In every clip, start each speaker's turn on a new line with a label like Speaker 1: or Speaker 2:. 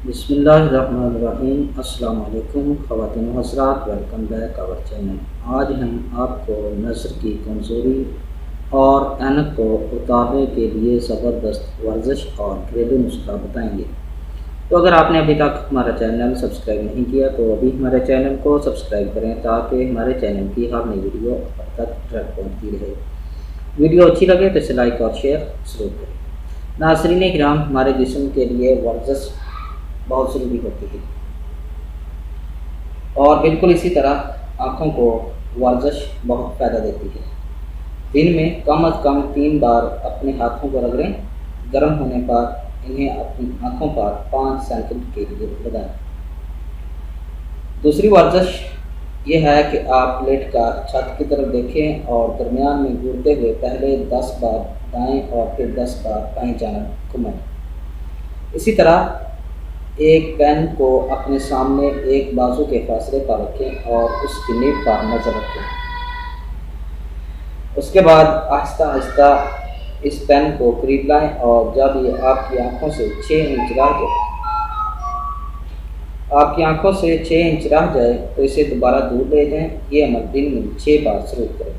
Speaker 1: बिस्मिल्लाहिर्रहमानिर्रहीम। अस्सलाम वालेकुम ख़वातीन व हज़रात, वेलकम बैक आवर चैनल। आज हम आपको नज़र की कमज़ोरी और ऐनक को उतारने के लिए ज़बरदस्त वर्जिश और घरेलू नुस्खा बताएंगे। तो अगर आपने अभी तक हमारा चैनल सब्सक्राइब नहीं किया तो अभी हमारे चैनल को सब्सक्राइब करें ताकि हमारे चैनल की हर नई वीडियो आप तक डायरेक्ट पहुँचती रहे। वीडियो अच्छी लगे तो इसे लाइक और शेयर ज़रूर करें। नाज़रीन किराम, हमारे जिस्म के लिए वर्जिश बहुत ज़रूरी होती है और बिल्कुल इसी तरह आँखों को वर्जिश बहुत फ़ायदा देती है। दिन में कम अज़ कम 3 बार अपने हाथों को रगड़ें। गर्म होने पर इन्हें अपनी आँखों पर 5 सेकंड के लिए लगाएं। दूसरी वर्जिश ये है कि आप लेट कर छत की तरफ देखें और दरमियान में घूरते हुए पहले 10 बार दाएं और फिर 10 बार बाएं जानब घुमाएं। इसी तरह एक पेन को अपने सामने एक बाजू के फासले पर रखें और उसकी नीब पर नज़र रखें। उसके बाद आहिस्ता आहिस्ता इस पेन को करीब लाएं और जब ये आपकी आंखों से 6 इंच रह जाए तो इसे दोबारा दूर ले जाएं। ये अमल दिन में 6 बार ज़रूर करें।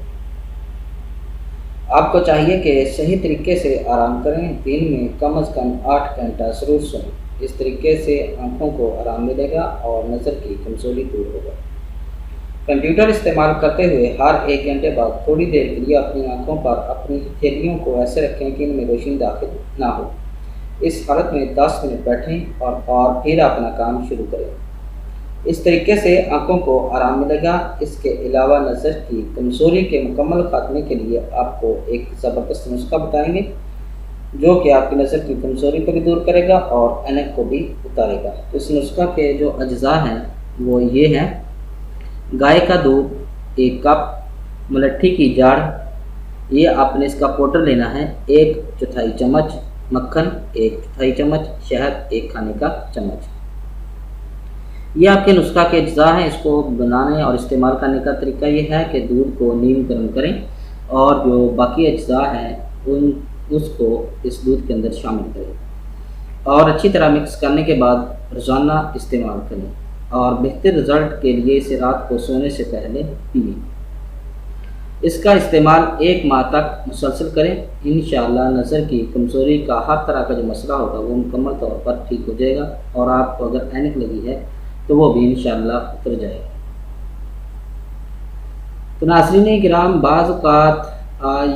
Speaker 1: आपको चाहिए कि सही तरीके से आराम करें। दिन में कम अज़ कम 8 घंटा ज़रूर सोएं। इस तरीके से आँखों को आराम मिलेगा और नज़र की कमज़ोरी दूर होगा। कंप्यूटर इस्तेमाल करते हुए हर 1 घंटे बाद थोड़ी देर के लिए अपनी आँखों पर अपनी हथेलियों को ऐसे रखें कि इनमें रोशनी दाखिल ना हो। इस हालत में 10 मिनट बैठें और फिर अपना काम शुरू करें। इस तरीके से आँखों को आराम मिलेगा। इसके अलावा नज़र की कमज़ोरी के मुकम्मल खात्मे के लिए आपको एक ज़बरदस्त नुस्खा बताएंगे जो कि आपकी नज़र की कमज़ोरी को भी दूर करेगा और ऐनक को भी उतारेगा। इस नुस्खा के जो अज्जा हैं वो ये हैं: गाय का दूध 1 कप, मलट्ठी की जाड़, ये आपने इसका पाउडर लेना है 1/4 चम्मच, मक्खन 1/4 चम्मच, शहद 1 खाने का चम्मच। ये आपके नुस्खा के अज्जा हैं। इसको बनाने और इस्तेमाल करने का तरीका ये है कि दूध को नीम गर्म करें और जो बाकी अज्जा हैं उसको इस दूध के अंदर शामिल करें और अच्छी तरह मिक्स करने के बाद रोज़ाना इस्तेमाल करें और बेहतर रिज़ल्ट के लिए इसे रात को सोने से पहले पिएं। इसका इस्तेमाल 1 माह तक मुसलसल करें। इंशाअल्लाह नज़र की कमज़ोरी का हर तरह का जो मसला होगा वो मुकम्मल तौर पर ठीक हो जाएगा और आपको अगर ऐनक लगी है तो वो भी इंशाअल्लाह उतर जाएगा। तो नाज़रीन किराम, बाज़ औक़ात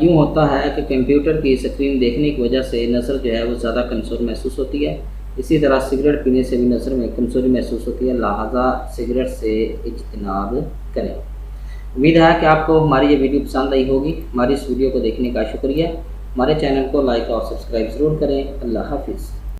Speaker 1: यूँ होता है कि कंप्यूटर की स्क्रीन देखने की वजह से नज़र जो है वो ज़्यादा कमज़ोर महसूस होती है। इसी तरह सिगरेट पीने से भी नज़र में कमज़ोरी महसूस होती है, लिहाजा सिगरेट से इज्तनाब करें। उम्मीद है कि आपको हमारी ये वीडियो पसंद आई होगी। हमारी इस वीडियो को देखने का शुक्रिया। हमारे चैनल को लाइक और सब्सक्राइब ज़रूर करें। अल्लाह हाफ़िज़।